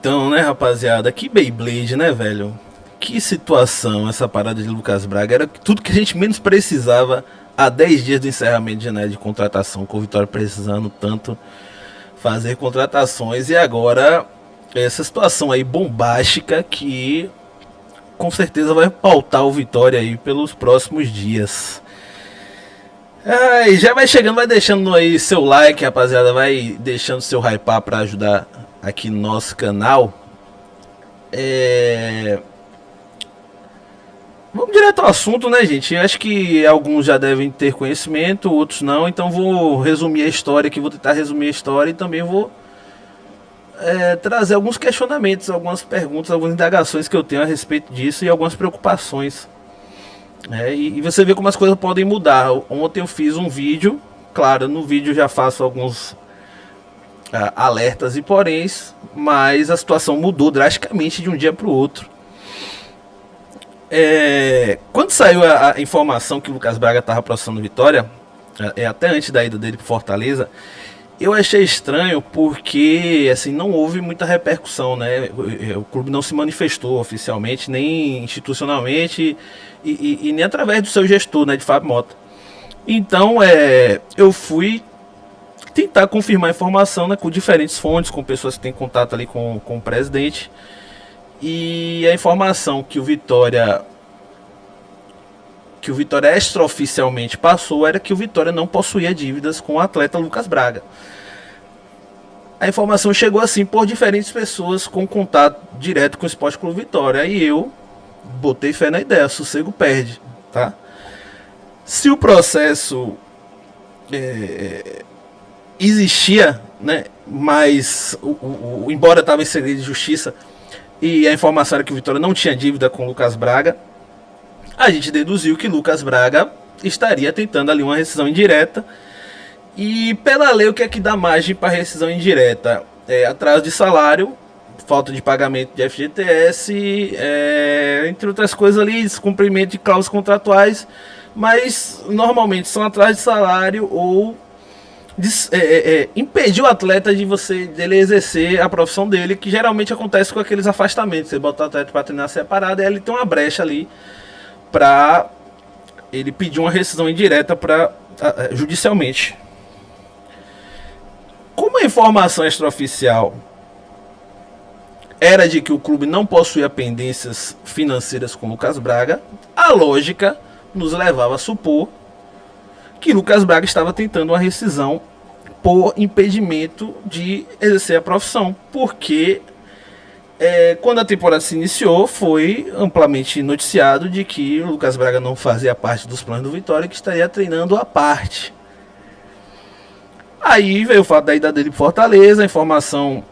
Então, né, rapaziada, que Beyblade, né, velho? Que situação essa parada de Lucas Braga. Era tudo que a gente menos precisava há 10 dias do encerramento de janela de contratação, com o Vitória precisando tanto fazer contratações. E agora, essa situação aí bombástica que com certeza vai pautar o Vitória aí pelos próximos dias. Ai, já vai chegando, vai deixando aí seu like, rapaziada. Vai deixando seu hypar pra ajudar aqui no nosso canal. Vamos direto ao assunto, né, gente? Eu acho que alguns já devem ter conhecimento, outros não. Então vou resumir a história aqui, vou tentar resumir a história e também vou trazer alguns questionamentos, algumas perguntas, algumas indagações que eu tenho a respeito disso e algumas preocupações. E você vê como as coisas podem mudar. Ontem eu fiz um vídeo, claro, no vídeo já faço alguns alertas e poréns, mas a situação mudou drasticamente de um dia para o outro. Quando saiu a informação que o Lucas Braga estava processando Vitória, até antes da ida dele para Fortaleza, eu achei estranho porque assim, não houve muita repercussão, né? O clube não se manifestou oficialmente, nem institucionalmente e nem através do seu gestor, né, de Fábio Mota. Então eu fui tentar confirmar a informação, né, com diferentes fontes, com pessoas que têm contato ali com o presidente. E a informação que o Vitória extraoficialmente passou era que o Vitória não possuía dívidas com o atleta Lucas Braga. A informação chegou assim por diferentes pessoas com contato direto com o Esporte Clube Vitória. E eu botei fé na ideia, sossego perde, tá? Se o processo existia, né, mas embora estava em segredo de justiça e a informação era que o Vitória não tinha dívida com o Lucas Braga, a gente deduziu que Lucas Braga estaria tentando ali uma rescisão indireta. E pela lei, o que é que dá margem para rescisão indireta? Atraso de salário, falta de pagamento de FGTS, entre outras coisas ali, descumprimento de cláusulas contratuais, mas normalmente são atraso de salário ou impedir o atleta dele exercer a profissão dele, que geralmente acontece com aqueles afastamentos. Você bota o atleta para treinar separado e ele tem uma brecha ali para ele pedir uma rescisão indireta judicialmente. Como a informação extraoficial era de que o clube não possuía pendências financeiras com Lucas Braga, a lógica nos levava a supor que Lucas Braga estava tentando uma rescisão por impedimento de exercer a profissão, porque quando a temporada se iniciou, foi amplamente noticiado de que o Lucas Braga não fazia parte dos planos do Vitória, que estaria treinando à parte. Aí veio o fato da ida dele para Fortaleza, a informação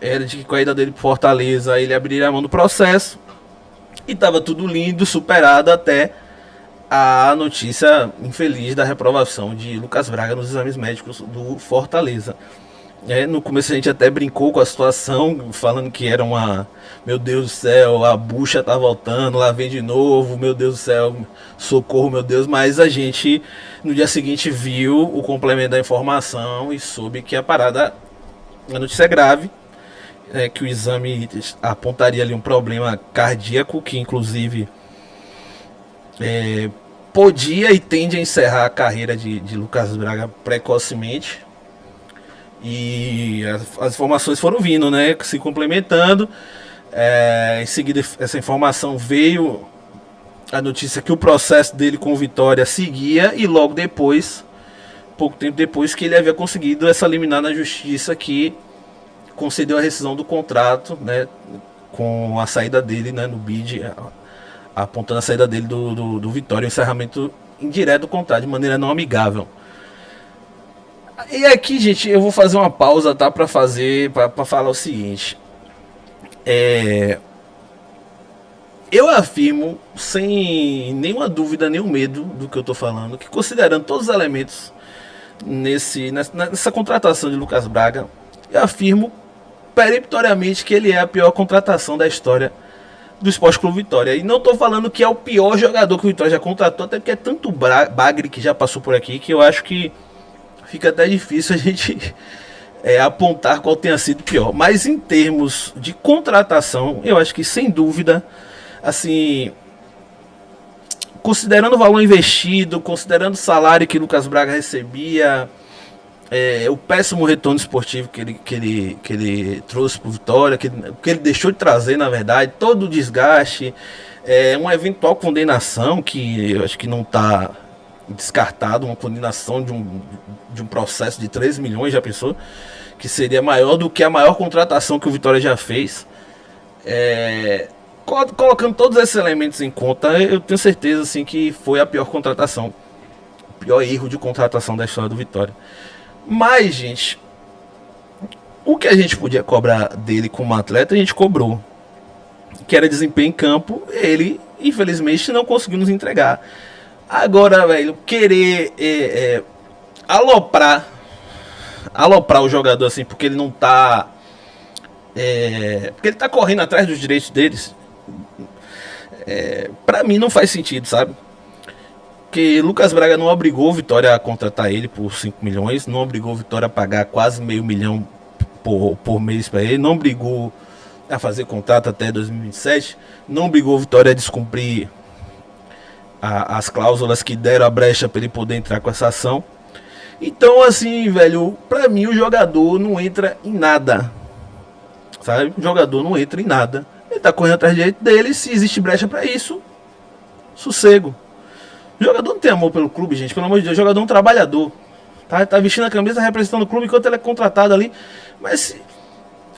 era de que com a ida dele para Fortaleza ele abriria a mão do processo, e estava tudo lindo, superado até a notícia infeliz da reprovação de Lucas Braga nos exames médicos do Fortaleza. No começo a gente até brincou com a situação, falando que era meu Deus do céu, a bucha tá voltando, lá vem de novo, meu Deus do céu, socorro, meu Deus. Mas a gente no dia seguinte viu o complemento da informação e soube que a notícia é grave, que o exame apontaria ali um problema cardíaco, que inclusive podia e tende a encerrar a carreira de Lucas Braga precocemente. E as informações foram vindo, né, se complementando. Em seguida, essa informação veio a notícia que o processo dele com o Vitória seguia, e logo depois, pouco tempo depois, que ele havia conseguido essa liminar na justiça que concedeu a rescisão do contrato, né, com a saída dele, né, no BID, apontando a saída dele do Vitória, o encerramento indireto do contrato, de maneira não amigável. E aqui, gente, eu vou fazer uma pausa, tá, para falar o seguinte. Eu afirmo, sem nenhuma dúvida, nenhum medo do que eu tô falando, que considerando todos os elementos nessa contratação de Lucas Braga, eu afirmo peremptoriamente que ele é a pior contratação da história do Esporte Clube Vitória. E não tô falando que é o pior jogador que o Vitória já contratou, até porque é tanto bagre que já passou por aqui, que eu acho que fica até difícil a gente apontar qual tenha sido pior. Mas em termos de contratação, eu acho que sem dúvida, assim, considerando o valor investido, considerando o salário que Lucas Braga recebia, o péssimo retorno esportivo que ele trouxe para o Vitória, que ele deixou de trazer, na verdade, todo o desgaste, uma eventual condenação, que eu acho que não está descartado, uma condenação de um processo de 13 milhões, já pensou? Que seria maior do que a maior contratação que o Vitória já fez. Colocando todos esses elementos em conta, eu tenho certeza assim, que foi a pior contratação, o pior erro de contratação da história do Vitória. Mas, gente, o que a gente podia cobrar dele como atleta, a gente cobrou. Que era desempenho em campo, ele, infelizmente, não conseguiu nos entregar. Agora, velho, querer aloprar o jogador assim, porque ele não tá. Porque ele tá correndo atrás dos direitos deles. Pra mim não faz sentido, sabe? Porque Lucas Braga não obrigou o Vitória a contratar ele por 5 milhões, não obrigou o Vitória a pagar quase meio milhão por mês para ele, não obrigou a fazer contrato até 2027, não obrigou o Vitória a descumprir as cláusulas que deram a brecha para ele poder entrar com essa ação. Então, assim, velho, pra mim o jogador não entra em nada, sabe? O jogador não entra em nada. Ele tá correndo atrás do direito dele, se existe brecha para isso, sossego. O jogador não tem amor pelo clube, gente, pelo amor de Deus. O jogador é um trabalhador. Tá vestindo a camisa representando o clube enquanto ele é contratado ali. Mas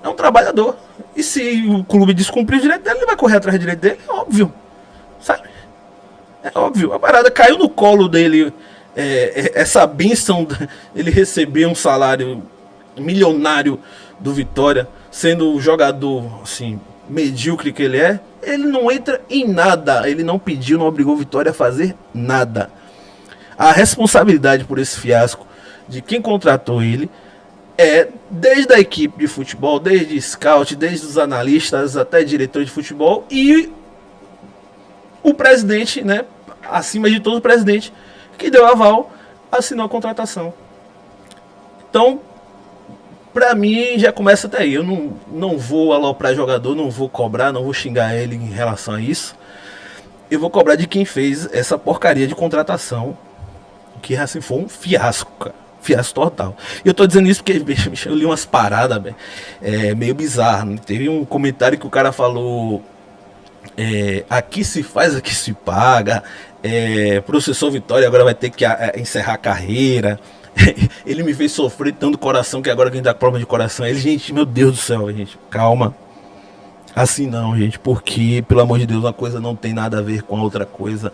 é um trabalhador. E se o clube descumprir o direito dele, ele vai correr atrás do direito dele. É óbvio. Sabe? É óbvio. A parada caiu no colo dele. Essa bênção, ele receber um salário milionário do Vitória, sendo o jogador, assim, medíocre que ele é. Ele não entra em nada. Ele não pediu, não obrigou o Vitória a fazer nada. A responsabilidade por esse fiasco de quem contratou ele desde a equipe de futebol, desde scout, desde os analistas até diretor de futebol e o presidente, né? Acima de todo o presidente que deu aval, assinou a contratação. Então, pra mim, já começa até aí. Eu não vou aloprar jogador, não vou cobrar, não vou xingar ele em relação a isso. Eu vou cobrar de quem fez essa porcaria de contratação, que assim foi um fiasco, cara. Fiasco total. E eu tô dizendo isso porque, bicho, eu li umas paradas, meio bizarro. Teve um comentário que o cara falou: aqui se faz, aqui se paga. Professor Vitória agora vai ter que encerrar a carreira. Ele me fez sofrer tanto coração que agora quem tá com problema de coração é ele. Gente, meu Deus do céu, gente, calma. Assim não, gente, porque, pelo amor de Deus, uma coisa não tem nada a ver com a outra coisa.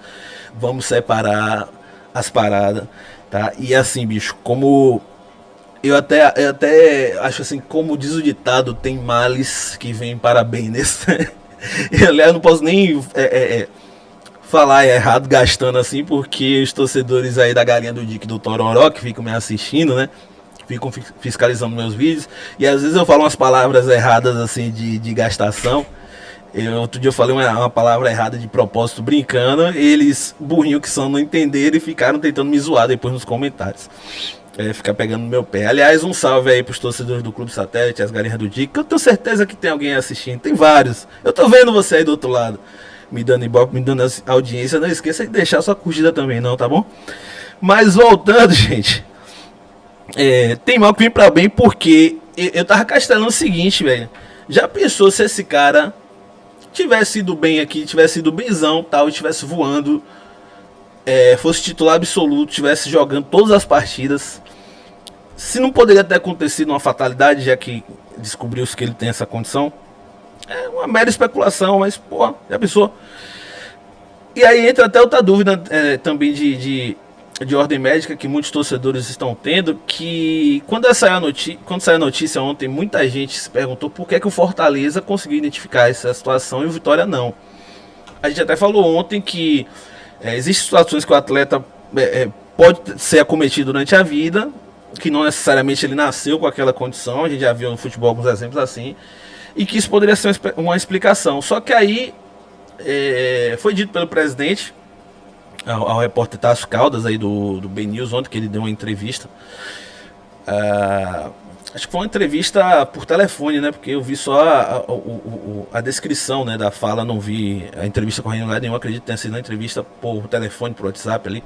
Vamos separar as paradas, tá? E assim, bicho, como eu até acho assim, como diz o ditado, tem males que vêm para bem nesse. Eu não posso nem falar errado gastando assim, porque os torcedores aí da Galinha do Dick do Tororó, que ficam me assistindo, né? Ficam fiscalizando meus vídeos, e às vezes eu falo umas palavras erradas assim de gastação. Outro dia eu falei uma palavra errada de propósito brincando, eles, burrinho que são, não entenderam e ficaram tentando me zoar depois nos comentários. Ficar pegando no meu pé. Aliás, um salve aí pros torcedores do Clube Satélite, as Galinhas do Dick, que eu tenho certeza que tem alguém assistindo, tem vários. Eu tô vendo você aí do outro lado, me dando ibope, me dando audiência. Não esqueça de deixar sua curtida também, não, tá bom? Mas voltando, gente, tem mal que vem pra bem, porque eu tava castelando o seguinte, velho. Já pensou se esse cara tivesse ido bem aqui, tivesse ido benzão, tal, e tivesse voando, fosse titular absoluto, tivesse jogando todas as partidas? Se não poderia ter acontecido uma fatalidade, já que descobriu-se que ele tem essa condição? É uma mera especulação, mas, pô, já pensou? E aí entra até outra dúvida também de ordem médica que muitos torcedores estão tendo, que quando saiu a notícia ontem, muita gente se perguntou por que o Fortaleza conseguiu identificar essa situação e o Vitória não. A gente até falou ontem que existem situações que o atleta pode ser acometido durante a vida, que não necessariamente ele nasceu com aquela condição. A gente já viu no futebol alguns exemplos assim, e que isso poderia ser uma explicação. Só que aí foi dito pelo presidente ao repórter Tasso Caldas aí do BNews ontem, que ele deu uma entrevista, Acho que foi uma entrevista por telefone, né? Porque eu vi só a descrição, né, da fala, não vi a entrevista correndo em lugar nenhum. Acredito que tenha sido uma entrevista por telefone, por WhatsApp ali.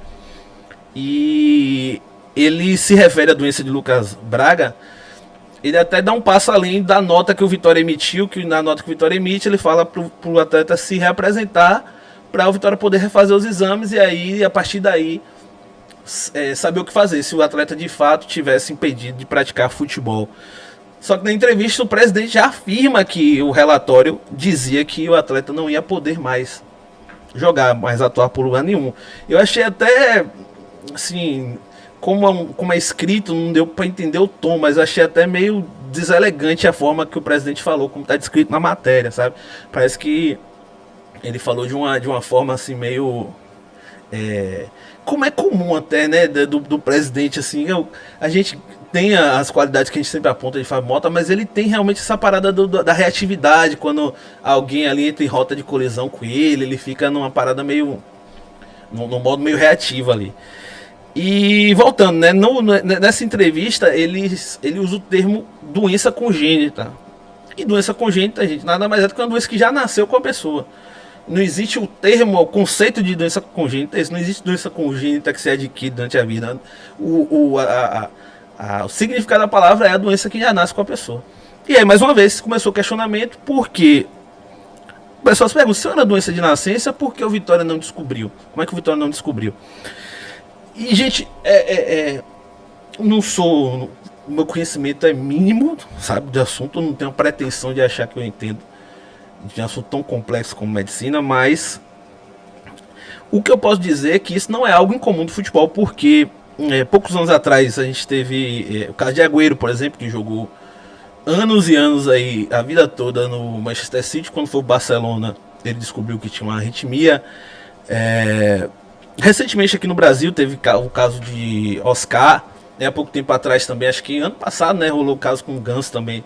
E ele se refere à doença de Lucas Braga. Ele até dá um passo além da nota que o Vitória emitiu, que na nota que o Vitória emite, ele fala pro atleta se reapresentar para o Vitória poder refazer os exames e aí, a partir daí, saber o que fazer, se o atleta de fato tivesse impedido de praticar futebol. Só que na entrevista o presidente já afirma que o relatório dizia que o atleta não ia poder mais jogar, mais atuar por lugar nenhum. Eu achei até, assim, como é escrito, não deu para entender o tom, mas achei até meio deselegante a forma que o presidente falou, como está descrito na matéria, sabe? Parece que ele falou de uma forma assim meio... como é comum até, né, do presidente, assim, a gente tem as qualidades que a gente sempre aponta de Fábio Mota, mas ele tem realmente essa parada da reatividade, quando alguém ali entra em rota de colisão com ele fica numa parada meio, num modo meio reativo ali. E voltando, né, nessa entrevista ele usa o termo doença congênita. E doença congênita, gente, nada mais é do que uma doença que já nasceu com a pessoa. Não existe o termo, o conceito de doença congênita, não existe doença congênita que se adquire durante a vida. O significado da palavra é a doença que já nasce com a pessoa. E aí, mais uma vez, começou o questionamento, porque o pessoal se pergunta, se era doença de nascença, por que o Vitória não descobriu? Como é que o Vitória não descobriu? E, gente, não sou... O meu conhecimento é mínimo, sabe, de assunto, eu não tenho pretensão de achar que eu entendo de um assunto tão complexo como medicina, mas o que eu posso dizer é que isso não é algo incomum do futebol, porque poucos anos atrás a gente teve o caso de Agüero, por exemplo, que jogou anos e anos aí, a vida toda no Manchester City. Quando foi o Barcelona, ele descobriu que tinha uma arritmia. Recentemente aqui no Brasil teve o caso de Oscar, há pouco tempo atrás também, acho que ano passado, né, rolou o caso com o Ganso também,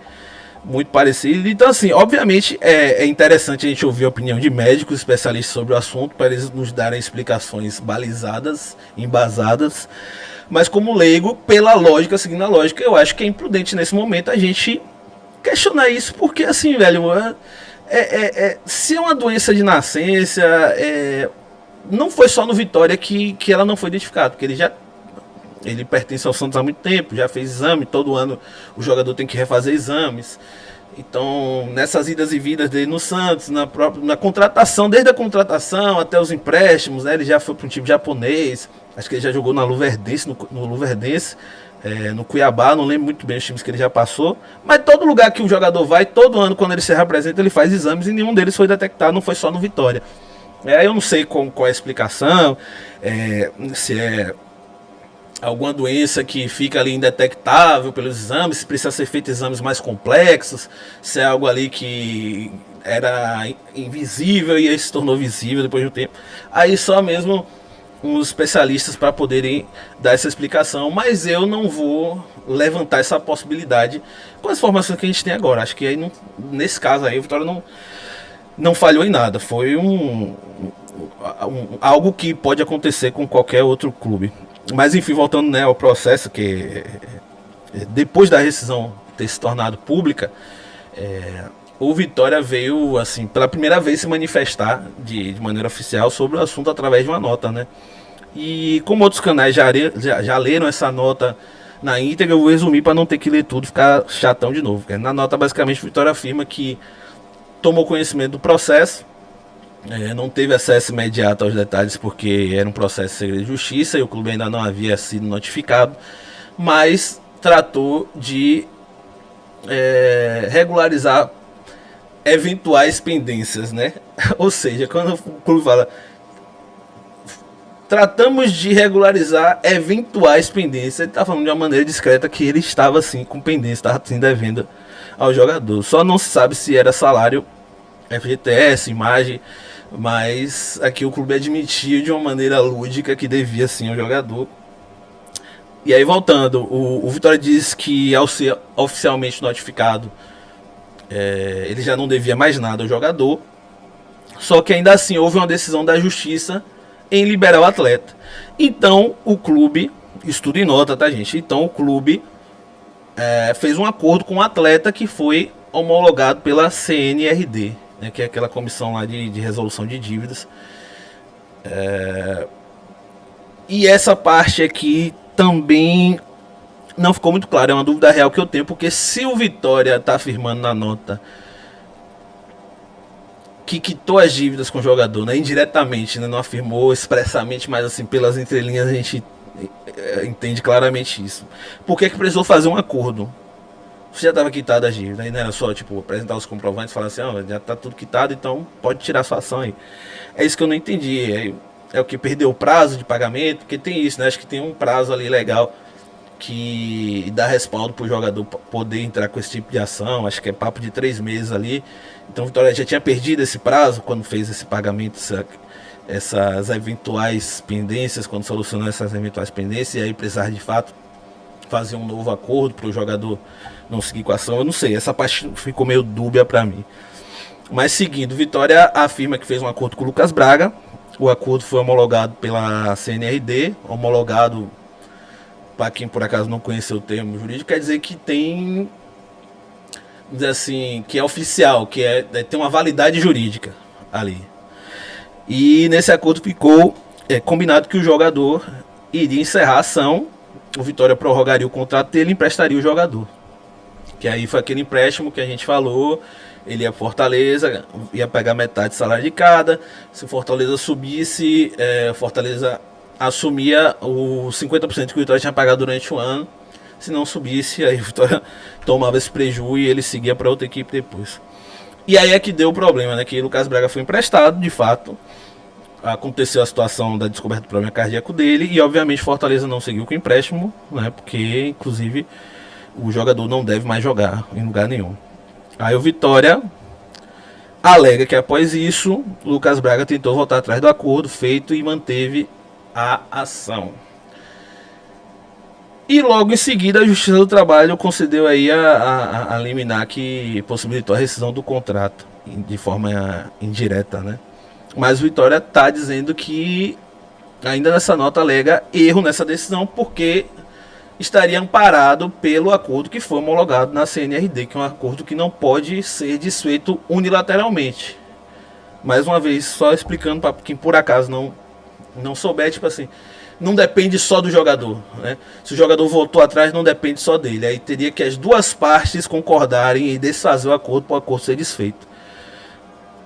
muito parecido. Então, assim, obviamente é interessante a gente ouvir a opinião de médicos especialistas sobre o assunto, para eles nos darem explicações balizadas, embasadas. Mas como leigo, pela lógica, seguindo a lógica, eu acho que é imprudente nesse momento a gente questionar isso, porque assim, velho, se é uma doença de nascença, não foi só no Vitória que ela não foi identificada, porque ele pertence ao Santos há muito tempo, já fez exame, todo ano o jogador tem que refazer exames. Então, nessas idas e vindas dele no Santos, na contratação, desde a contratação até os empréstimos, né, ele já foi para um time japonês, acho que ele já jogou na Luverdense, no Luverdense, no Cuiabá, não lembro muito bem os times que ele já passou, mas todo lugar que o jogador vai, todo ano quando ele se representa, ele faz exames e nenhum deles foi detectado, não foi só no Vitória. Eu não sei qual é a explicação, se é alguma doença que fica ali indetectável pelos exames, se precisa ser feito exames mais complexos, se é algo ali que era invisível e aí se tornou visível depois de um tempo. Aí só mesmo os especialistas para poderem dar essa explicação, mas eu não vou levantar essa possibilidade com as informações que a gente tem agora. Acho que aí nesse caso aí o Vitória não falhou em nada, foi algo que pode acontecer com qualquer outro clube. Mas enfim, voltando, né, ao processo, que depois da rescisão ter se tornado pública, o Vitória veio, assim, pela primeira vez se manifestar de maneira oficial sobre o assunto através de uma nota, né? E como outros canais já leram essa nota na íntegra, eu vou resumir para não ter que ler tudo, ficar chatão de novo. Na nota, basicamente, o Vitória afirma que tomou conhecimento do processo, não teve acesso imediato aos detalhes porque era um processo de segredo de justiça e o clube ainda não havia sido notificado, mas tratou de regularizar eventuais pendências, né? Ou seja, quando o clube fala tratamos de regularizar eventuais pendências, ele está falando de uma maneira discreta que ele estava assim com pendência, estava assim devendo ao jogador. Só não se sabe se era salário, FGTS, imagem, mas aqui o clube admitiu de uma maneira lúdica que devia sim ao jogador. E aí voltando, o Vitória diz que ao ser oficialmente notificado, ele já não devia mais nada ao jogador, só que ainda assim houve uma decisão da justiça em liberar o atleta. Então o clube, isso tudo em nota, tá gente? Então o clube fez um acordo com o atleta que foi homologado pela CNRD, né, que é aquela comissão lá de resolução de dívidas. E essa parte aqui também não ficou muito claro, é uma dúvida real que eu tenho, porque se o Vitória está afirmando na nota que quitou as dívidas com o jogador, né, indiretamente, né, não afirmou expressamente, mas assim, pelas entrelinhas a gente entende claramente isso. Por que precisou fazer um acordo? Você já estava quitado as dívidas, aí não era só tipo apresentar os comprovantes e falar assim, já está tudo quitado, então pode tirar sua ação aí. É isso que eu não entendi. É o que perdeu o prazo de pagamento, porque tem isso, né? Acho que tem um prazo ali legal que dá respaldo para o jogador poder entrar com esse tipo de ação. Acho que é papo de 3 meses ali. Então o Vitória já tinha perdido esse prazo quando fez esse pagamento, essas eventuais pendências, quando solucionou essas eventuais pendências, e aí precisar de fato fazer um novo acordo para o jogador não seguir com a ação. Eu não sei, essa parte ficou meio dúbia para mim. Mas seguindo, Vitória afirma que fez um acordo com o Lucas Braga. O acordo foi homologado pela CNRD. Homologado, para quem por acaso não conheceu o termo jurídico, quer dizer que tem, dizer assim, que é oficial, que tem uma validade jurídica ali. E nesse acordo ficou combinado que o jogador iria encerrar a ação, o Vitória prorrogaria o contrato dele e emprestaria o jogador. Que aí foi aquele empréstimo que a gente falou. Ele ia Fortaleza, ia pegar metade do salário de cada. Se o Fortaleza subisse, Fortaleza assumia os 50% que o Vitória tinha pagado durante o ano. Se não subisse, aí o Vitória tomava esse prejuízo e ele seguia para outra equipe depois. E aí é que deu o problema, né? Que o Lucas Braga foi emprestado, de fato. Aconteceu a situação da descoberta do problema cardíaco dele. E obviamente Fortaleza não seguiu com o empréstimo, né? Porque inclusive o jogador não deve mais jogar em lugar nenhum. Aí o Vitória alega que após isso, Lucas Braga tentou voltar atrás do acordo feito e manteve a ação. E logo em seguida a Justiça do Trabalho concedeu aí a liminar que possibilitou a rescisão do contrato de forma indireta, né? Mas o Vitória está dizendo que ainda nessa nota alega erro nessa decisão porque estaria amparado pelo acordo que foi homologado na CNRD, que é um acordo que não pode ser desfeito unilateralmente. Mais uma vez, só explicando para quem por acaso não souber, tipo assim, não depende só do jogador, né? Se o jogador voltou atrás, não depende só dele. Aí teria que as duas partes concordarem e desfazer o acordo para o acordo ser desfeito.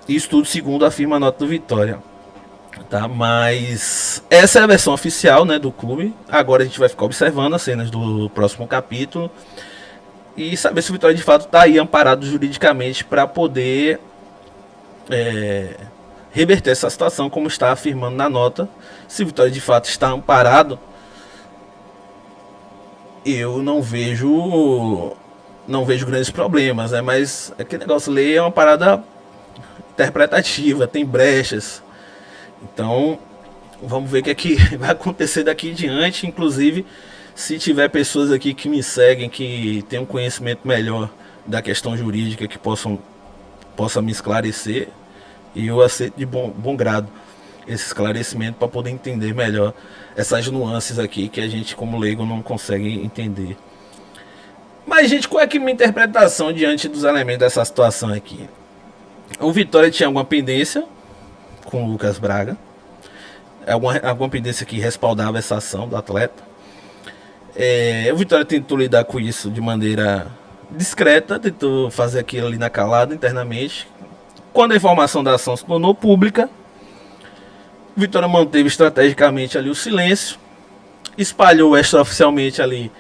Isso tudo segundo afirma a nota do Vitória. Tá, mas essa é a versão oficial, né, do clube. Agora a gente vai ficar observando as cenas do próximo capítulo e saber se o Vitória de fato está aí amparado juridicamente para poder reverter essa situação, como está afirmando na nota. Se o Vitória de fato está amparado, eu não vejo grandes problemas, né? Mas aquele negócio, lei é uma parada interpretativa, tem brechas. Então, vamos ver o que é que vai acontecer daqui em diante. Inclusive, se tiver pessoas aqui que me seguem, que tem um conhecimento melhor da questão jurídica, que possa me esclarecer, e eu aceito de bom grado esse esclarecimento para poder entender melhor essas nuances aqui que a gente, como leigo, não consegue entender. Mas, gente, qual é que é a minha interpretação diante dos elementos dessa situação aqui? O Vitória tinha alguma pendência com o Lucas Braga, alguma pendência que respaldava essa ação do atleta. O Vitória tentou lidar com isso de maneira discreta, tentou fazer aquilo ali na calada internamente. Quando a informação da ação se tornou pública, o Vitória manteve estrategicamente ali o silêncio, espalhou extraoficialmente ali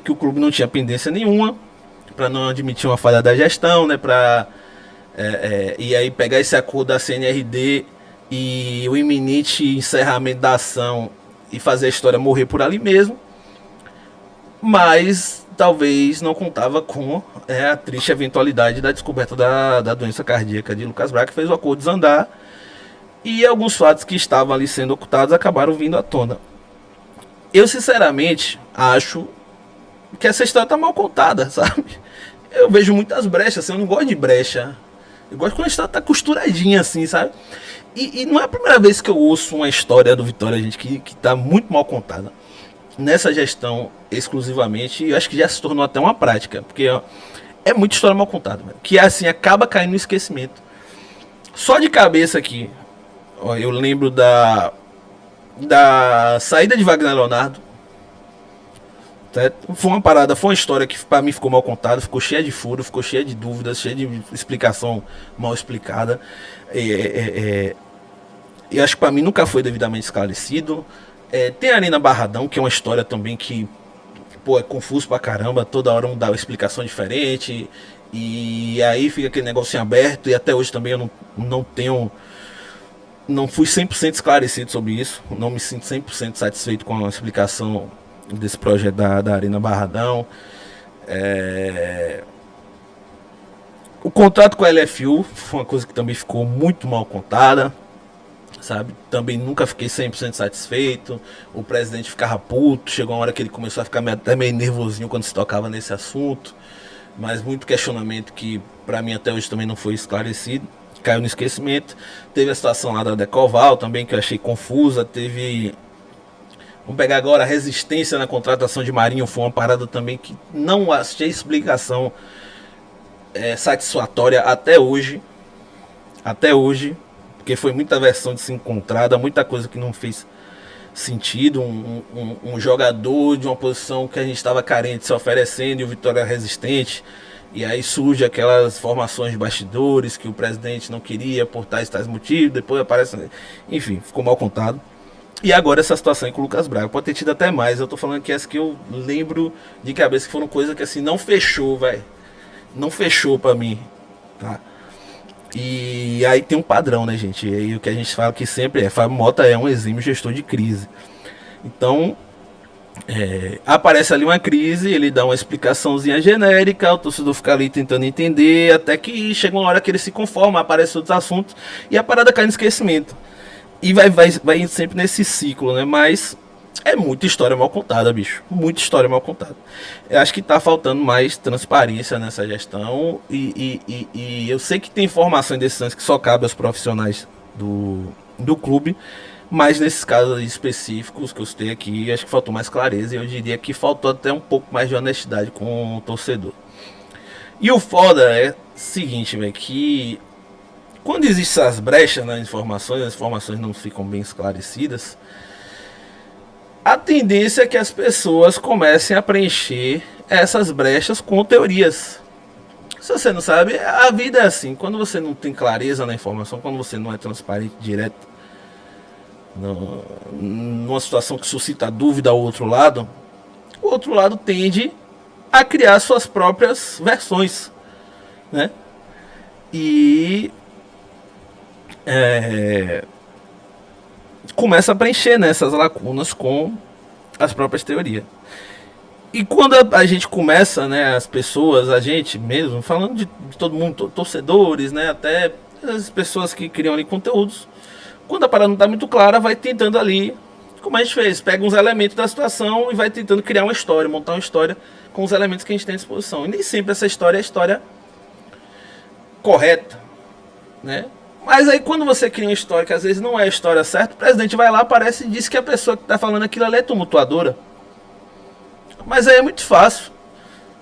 que o clube não tinha pendência nenhuma, para não admitir uma falha da gestão, né, e aí pegar esse acordo da CNRD e o iminente encerramento da ação e fazer a história morrer por ali mesmo. Mas talvez não contava com a triste eventualidade da descoberta da doença cardíaca de Lucas Braga, que fez o acordo desandar, e alguns fatos que estavam ali sendo ocultados acabaram vindo à tona. Eu sinceramente acho que essa história está mal contada, sabe? Eu vejo muitas brechas, assim, eu não gosto de brecha. Eu gosto quando a história tá costuradinha assim, sabe? E não é a primeira vez que eu ouço uma história do Vitória, gente, que tá muito mal contada. nessa gestão exclusivamente, eu acho que já se tornou até uma prática, porque ó, é muita história mal contada, velho, que assim acaba caindo no esquecimento. Só de cabeça aqui, ó, eu lembro da saída de Wagner Leonardo. Certo? Foi uma parada, foi uma história que pra mim ficou mal contada, ficou cheia de furo, ficou cheia de dúvidas, cheia de explicação mal explicada. E acho que pra mim nunca foi devidamente esclarecido. Tem a Arena Barradão, que é uma história também que, pô, é confuso pra caramba, toda hora dá uma explicação diferente. E aí fica aquele negocinho aberto, e até hoje também eu não tenho. Não fui 100% esclarecido sobre isso, não me sinto 100% satisfeito com a explicação desse projeto da Arena Barradão. O contrato com a LFU foi uma coisa que também ficou muito mal contada, sabe? Também nunca fiquei 100% satisfeito. O presidente ficava puto, chegou uma hora que ele começou a ficar até meio nervosinho quando se tocava nesse assunto, mas muito questionamento que para mim até hoje também não foi esclarecido, caiu no esquecimento. Teve a situação lá da Decoval também, que eu achei confusa. Teve, vamos pegar agora a resistência na contratação de Marinho, foi uma parada também que não achei explicação satisfatória até hoje, porque foi muita versão de se encontrada, muita coisa que não fez sentido. Um jogador de uma posição que a gente estava carente se oferecendo e o Vitória resistente, e aí surge aquelas formações de bastidores que o presidente não queria por tais motivos, depois aparece, enfim, ficou mal contado. E agora essa situação com o Lucas Braga, pode ter tido até mais, eu tô falando que essa que eu lembro de cabeça, que foram coisas que assim não fechou, velho, não fechou pra mim, tá? E aí tem um padrão, né, gente? E aí o que a gente fala que sempre Fábio Mota é um exímio gestor de crise. Então, aparece ali uma crise, ele dá uma explicaçãozinha genérica, o torcedor fica ali tentando entender, até que chega uma hora que ele se conforma, aparece outros assuntos e a parada cai no esquecimento. E vai sempre nesse ciclo, né? Mas é muita história mal contada, bicho. Muita história mal contada. Eu acho que tá faltando mais transparência nessa gestão. E eu sei que tem informações desses que só cabe aos profissionais do clube. Mas nesses casos específicos que eu citei aqui, acho que faltou mais clareza. E eu diria que faltou até um pouco mais de honestidade com o torcedor. E o foda é o seguinte, velho, que quando existem essas brechas nas informações, as informações não ficam bem esclarecidas, a tendência é que as pessoas comecem a preencher essas brechas com teorias. Se você não sabe, a vida é assim. Quando você não tem clareza na informação, quando você não é transparente, direto, numa situação que suscita dúvida ao outro lado, o outro lado tende a criar suas próprias versões, né? E começa a preencher nessas lacunas com as próprias teorias. E quando a gente começa, né, as pessoas, a gente mesmo, falando de todo mundo, torcedores, né, até as pessoas que criam ali conteúdos, quando a parada não está muito clara, vai tentando ali, como a gente fez, pega uns elementos da situação e vai tentando criar uma história, montar uma história com os elementos que a gente tem à disposição. E nem sempre essa história é a história correta, né? Mas aí quando você cria uma história que às vezes não é a história certa, o presidente vai lá, aparece e diz que a pessoa que está falando aquilo ali é tumultuadora. Mas aí é muito fácil.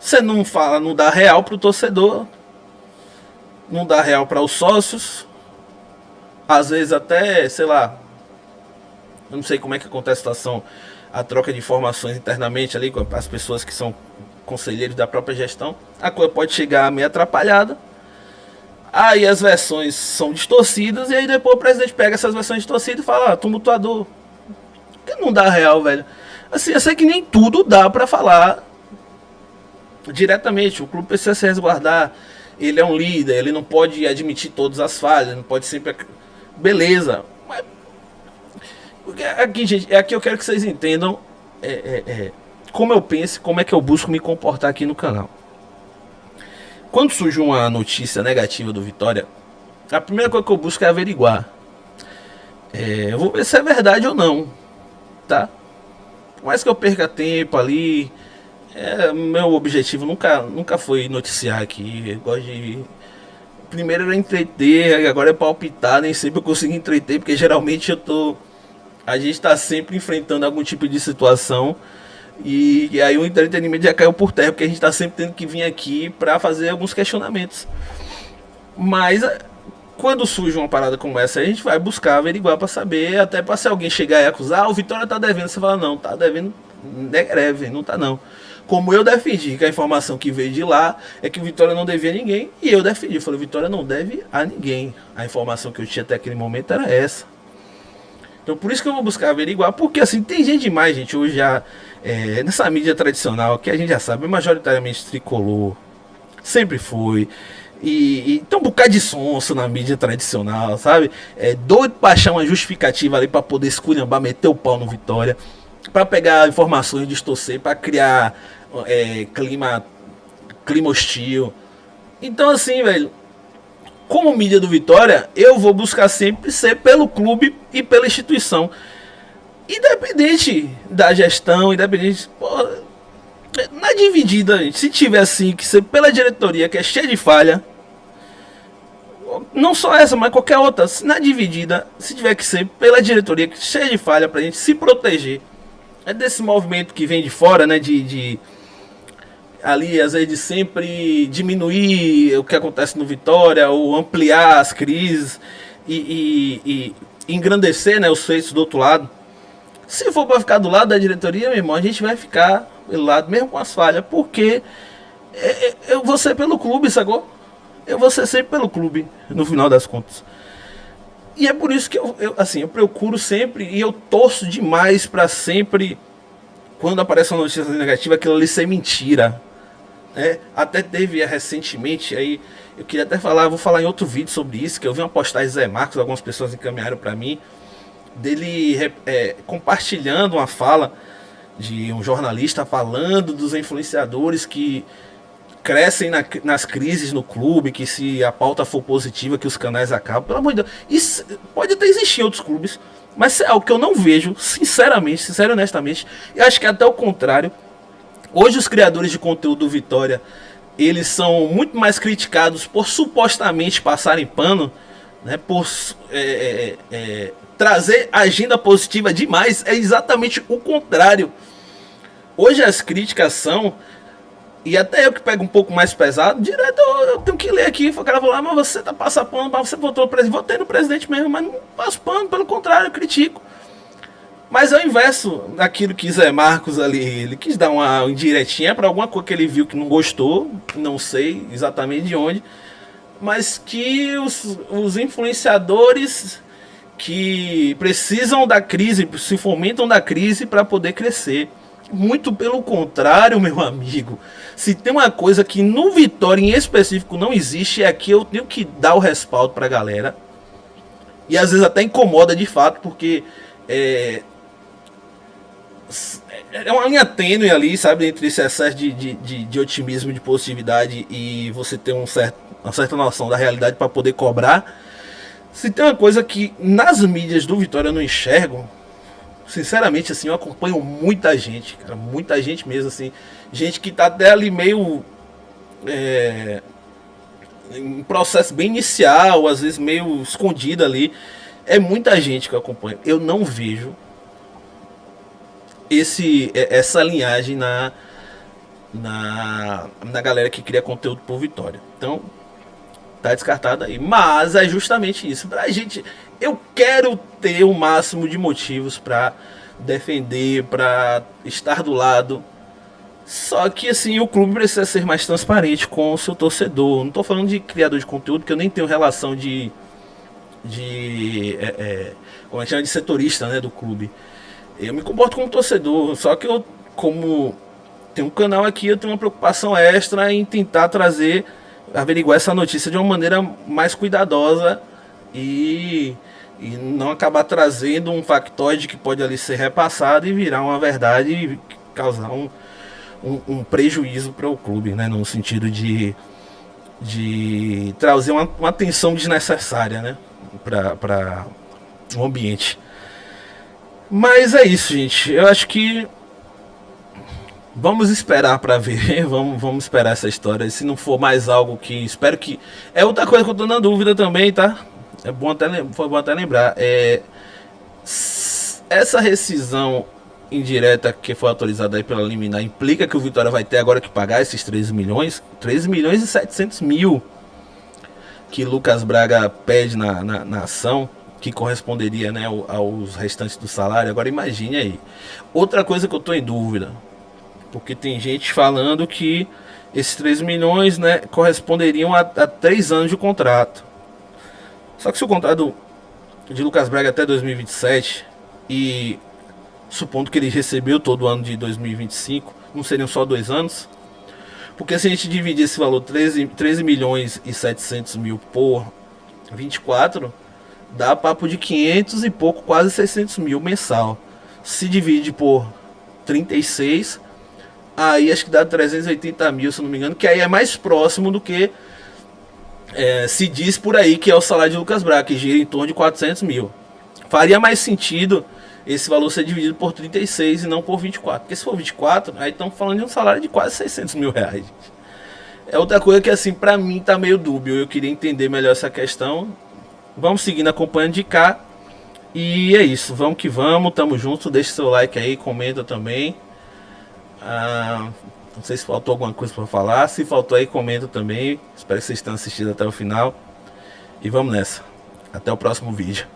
Você não fala, não dá real para o torcedor, não dá real para os sócios. Às vezes até, sei lá, eu não sei como é que acontece a situação, a troca de informações internamente ali com as pessoas que são conselheiros da própria gestão. A coisa pode chegar meio atrapalhada. Aí as versões são distorcidas, e aí depois o presidente pega essas versões distorcidas e fala, tumultuador. Que não dá real, velho. Assim, eu sei que nem tudo dá pra falar diretamente. O clube precisa se resguardar. Ele é um líder, ele não pode admitir todas as falhas, não pode sempre... Beleza. Mas... Aqui, gente, aqui eu quero que vocês entendam como eu penso, como é que eu busco me comportar aqui no canal. Quando surge uma notícia negativa do Vitória, a primeira coisa que eu busco é averiguar. Eu vou ver se é verdade ou não, tá? Por mais que eu perca tempo ali, meu objetivo nunca foi noticiar aqui. Eu gosto de... Primeiro era entreter, agora é palpitar. Nem sempre eu consigo entreter, porque geralmente a gente tá sempre enfrentando algum tipo de situação E aí o entretenimento já caiu por terra, porque a gente tá sempre tendo que vir aqui para fazer alguns questionamentos. Mas quando surge uma parada como essa, a gente vai buscar averiguar para saber, até para se alguém chegar e acusar, o Vitória tá devendo, você fala, não, tá devendo, greve, não tá não. Como eu defendi que a informação que veio de lá é que o Vitória não devia a ninguém, e eu defendi, falei, o Vitória não deve a ninguém. A informação que eu tinha até aquele momento era essa. Então por isso que eu vou buscar averiguar, porque assim, tem gente demais, gente, hoje já, nessa mídia tradicional, que a gente já sabe, majoritariamente tricolor, sempre foi. E tem um bocado de sonso na mídia tradicional, sabe? É doido pra achar uma justificativa ali pra poder esculhambar, meter o pau no Vitória, pra pegar informações e distorcer, pra criar clima hostil. Então assim, velho, como mídia do Vitória, eu vou buscar sempre ser pelo clube e pela instituição. Independente da gestão, independente. Pô, na dividida, se tiver assim, que ser pela diretoria, que é cheia de falha, não só essa, mas qualquer outra, na dividida, se tiver que ser pela diretoria, que é cheia de falha, pra gente se proteger. É desse movimento que vem de fora, né? De ali, às vezes, de sempre diminuir o que acontece no Vitória, ou ampliar as crises e engrandecer, né, os feitos do outro lado. Se for para ficar do lado da diretoria, meu irmão, a gente vai ficar pelo lado, mesmo com as falhas, porque eu vou ser pelo clube, sacou? Eu vou ser sempre pelo clube, no final das contas. E é por isso que eu procuro sempre, e eu torço demais para sempre, quando aparece uma notícia negativa, aquilo ali ser mentira. Até teve recentemente, aí eu queria até falar, vou falar em outro vídeo sobre isso, que eu vi uma postagem de Zé Marcos, algumas pessoas encaminharam para mim, dele compartilhando uma fala de um jornalista falando dos influenciadores que crescem nas crises no clube, que se a pauta for positiva, que os canais acabam. Pelo amor de Deus, isso pode até existir em outros clubes, mas é algo que eu não vejo, sinceramente, sincero e honestamente, e acho que até o contrário. Hoje os criadores de conteúdo do Vitória, eles são muito mais criticados por supostamente passarem pano, né, por trazer agenda positiva demais. É exatamente o contrário. Hoje as críticas são, e até eu que pego um pouco mais pesado, direto eu tenho que ler aqui, o cara vai lá, mas você tá passando pano, mas você votou no presidente, votei no presidente mesmo, mas não passo pano, pelo contrário, eu critico. Mas é o inverso daquilo que Zé Marcos ali, ele quis dar uma indiretinha para alguma coisa que ele viu que não gostou, não sei exatamente de onde, mas que os influenciadores que precisam da crise, se fomentam da crise para poder crescer. Muito pelo contrário, meu amigo. Se tem uma coisa que no Vitória em específico não existe, é que eu tenho que dar o respaldo para a galera. E às vezes até incomoda de fato, porque é uma linha tênue ali, sabe, entre esse excesso de otimismo, de positividade e você ter uma certa noção da realidade para poder cobrar. Se tem uma coisa que nas mídias do Vitória eu não enxergo, sinceramente, assim, eu acompanho muita gente, cara, muita gente mesmo, assim, gente que tá até ali meio em processo bem inicial, às vezes meio escondida ali. É muita gente que eu acompanho. Eu não vejo essa linhagem na galera que cria conteúdo por Vitória. Então, tá descartado aí. Mas é justamente isso. Pra gente, eu quero ter o máximo de motivos para defender, para estar do lado. Só que assim, o clube precisa ser mais transparente com o seu torcedor. Não tô falando de criador de conteúdo, porque eu nem tenho relação como é que chama, de setorista, né, do clube. Eu me comporto como torcedor, só que eu, como tenho um canal aqui, eu tenho uma preocupação extra em tentar averiguar essa notícia de uma maneira mais cuidadosa e não acabar trazendo um factoide que pode ali ser repassado e virar uma verdade e causar um prejuízo para o clube, né, no sentido de trazer uma tensão desnecessária, né, para o ambiente. Mas é isso, gente. Eu acho que vamos esperar para ver. Vamos esperar essa história. Se não for mais algo que espero que é outra coisa que eu tô na dúvida também, tá? Foi bom até lembrar. Essa rescisão indireta que foi autorizada aí pela liminar implica que o Vitória vai ter agora que pagar esses 13 milhões, 13 milhões e 700 mil que Lucas Braga pede na ação, que corresponderia, né, aos restantes do salário. Agora imagine aí. Outra coisa que eu estou em dúvida, porque tem gente falando que esses 13 milhões, né, corresponderiam a 3 anos de contrato. Só que se o contrato de Lucas Braga até 2027 e supondo que ele recebeu todo o ano de 2025, não seriam só 2 anos? Porque se a gente dividir esse valor 13 milhões e 700 mil por 24, dá papo de 500 e pouco, quase 600 mil mensal. Se divide por 36, aí acho que dá 380 mil, se não me engano, que aí é mais próximo do que se diz por aí que é o salário de Lucas Braga, que gira em torno de 400 mil. Faria mais sentido esse valor ser dividido por 36 e não por 24. Porque se for 24, aí estamos falando de um salário de quase 600 mil reais. É outra coisa que, assim, pra mim tá meio dúbio. Eu queria entender melhor essa questão. Vamos seguindo acompanhando de cá. E é isso, vamos que vamos, tamo junto. Deixa seu like aí, comenta também. Não sei se faltou alguma coisa pra falar. Se faltou aí, comenta também. Espero que vocês tenham assistido até o final. E vamos nessa. Até o próximo vídeo.